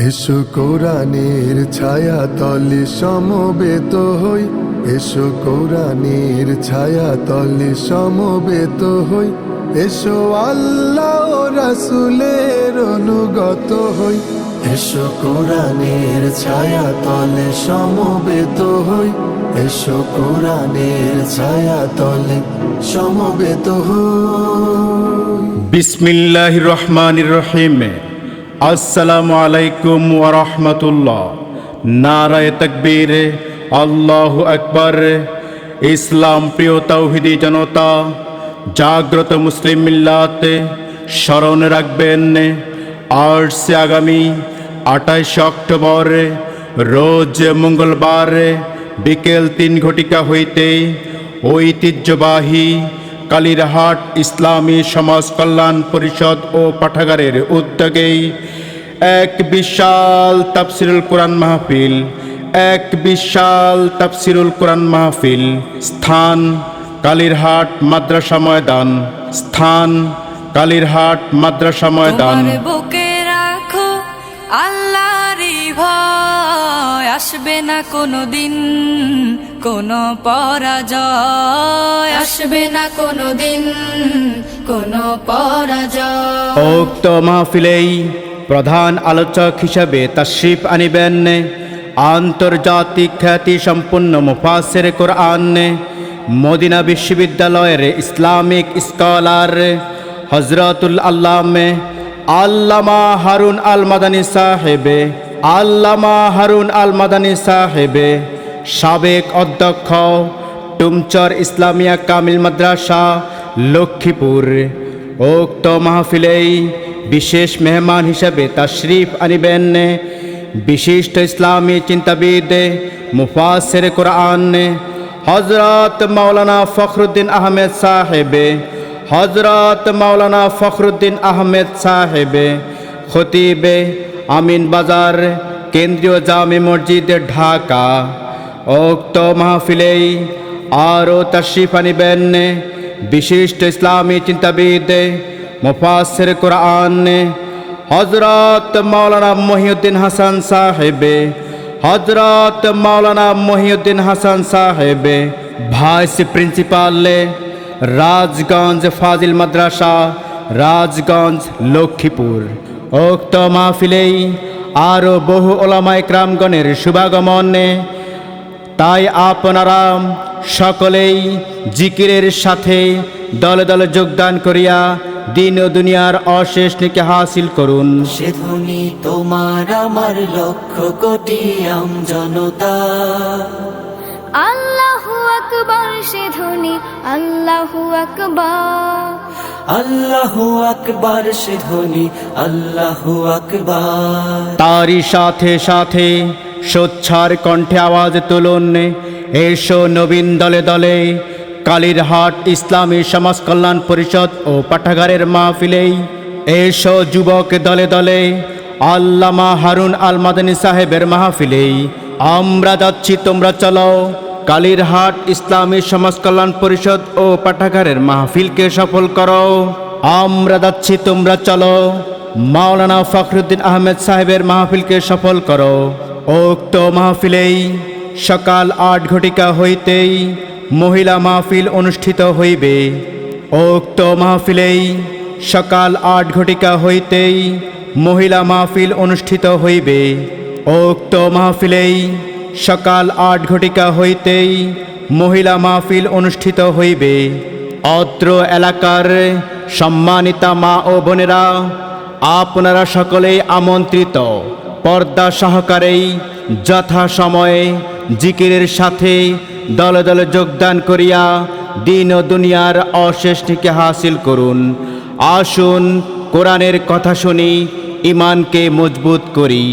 এসো কোরআনের ছায়া তলে সমবেত হই, এসো কোরআনের ছায়া তলে সমবেত হই, এসো আল্লাহ ও রাসূলের অনুগত হই। এসো কোরআনের ছায়া তলে সমবেত হই, এসো কোরআনের ছায়া তলে সমবেত হই। বিসমিল্লাহির রহমানির রহিম। আসসালামু আলাইকুম ওয়া রাহমাতুল্লাহ। নারায়ে তাকবীর, আল্লাহু আকবার। ইসলাম প্রিয় তাওহীদি জনতা, জাগ্রত মুসলিম মিল্লাত, স্মরণে রাখবেন আজ সে আগামী 28 অক্টোবর রোজ মঙ্গলবার বিকেল 3 ঘটিকা হইতে ঐতিহ্যবাহী কালীরহাট ইসলামী সমাজ কল্যাণ পরিষদ ও পাঠাগারের উদ্যোগে এক বিশাল তাফসিরুল কোরআন মাহফিল, এক বিশাল তাফসিরুল কোরআন মাহফিল। স্থান কালীরহাট মাদ্রাসা ময়দান, স্থান কালীরহাট মাদ্রাসা ময়দান। তোমার বুকে রাখো আল্লাহরই ভয়, আসবে না কোনোদিন কোনো পরাজয়, আসবে না কোনোদিন কোনো পরাজয়। উক্ত মাহফিলেই প্রধান আলোচক হিসেবে তাশরিফ আনিবেন আন্তর্জাতিক খ্যাতি সম্পন্ন মুফাসসির কোরআন, মদিনা বিশ্ববিদ্যালয়ের ইসলামিক স্কলার হযরতুল আল্লামা আল্লামা হারুন আল মাদানী সাহেব, আল্লামা হারুন আল মাদানী সাহেব, সাবেক অধ্যক্ষ টুমচর ইসলামিয়া কামিল মাদ্রাসা লক্ষ্মীপুর। উক্ত মাহফিলেই বিশেষ মেহমান হিসেবে তাশরিফ আনিবেন বিশিষ্ট ইসলামী চিন্তাবিদ মুফাসসির কোরআন হযরত মাওলানা ফখরুদ্দীন আহমেদ সাহেব, হযরত মাওলানা ফখরুদ্দীন আহমেদ সাহেব, খতিব আমিন বাজার কেন্দ্রীয় জামে মসজিদ ঢাকা। উক্ত মাহফিলেই আরও তাশরিফ আনিবেন বিশিষ্ট ইসলামী চিন্তাবিদ মুফাসসির কোরআন হযরত মাওলানা মহিউদ্দিন হাসান সাহেব, হযরত মাওলানা মহিউদ্দিন হাসান সাহেব, ভাইস প্রিন্সিপাল রাজগঞ্জ ফাজিল মাদ্রাসা, রাজগঞ্জ লক্ষ্মীপুর। উক্ত মাহফিলেই আরও বহু ওলামা ইকরামগণের শুভাগমন। তাই আপনারা সকলেই জিকিরের সাথে দলে দলে যোগদান করিয়া দিন ও দুনিয়ার অশেষ নেকি হাসিল করুন। সে ধ্বনি তোমার আমার লক্ষ কোটি আমজনতা, আল্লাহু আকবার, সে ধ্বনি আল্লাহু আকবার, আল্লাহু আকবার, সে ধ্বনি আল্লাহু আকবার। তারই সাথে সাথে সোচ্চার কণ্ঠে আওয়াজ তুলুন, এসো নবীন দলে দলে কালীরহাট ইসলামী সমাজ কল্যাণ পরিষদ ও পাঠাগারের মাহফিলেই। এসো যুবক দলে দলে আল্লামা হারুন আল মাদানী সাহেবের মাহফিলেই। আমরা যাচ্ছি তোমরা চলো, কালীরহাট ইসলামী সমাজ কল্যাণ পরিষদ ও পাঠাগারের মাহফিলকে সফল করো। আমরা যাচ্ছি তোমরা চলো, মাওলানা ফখরুদ্দীন আহমেদ সাহেবের মাহফিলকে সফল করো। উক্ত মাহফিলেই সকাল 8 ঘটিকা হইতেই মহিলা মাহফিল অনুষ্ঠিত হইবে। উক্ত মাহফিলেই সকাল 8 ঘটিকা হইতেই মহিলা মাহফিল অনুষ্ঠিত হইবে। উক্ত মাহফিলেই সকাল 8 ঘটিকা হইতেই মহিলা মাহফিল অনুষ্ঠিত হইবে। অত্র এলাকার সম্মানিতা মা ও বোনেরা, আপনারা সকলেই আমন্ত্রিত পর্দা সহকারেই যথাসময়ে জিকিরের সাথে দলে দলে যোগদান করিয়া দিন ও দুনিয়ার অশেষ নেকি হাসিল করুন। আসুন কোরআনের কথা শুনি, ইমানকে মজবুত করি।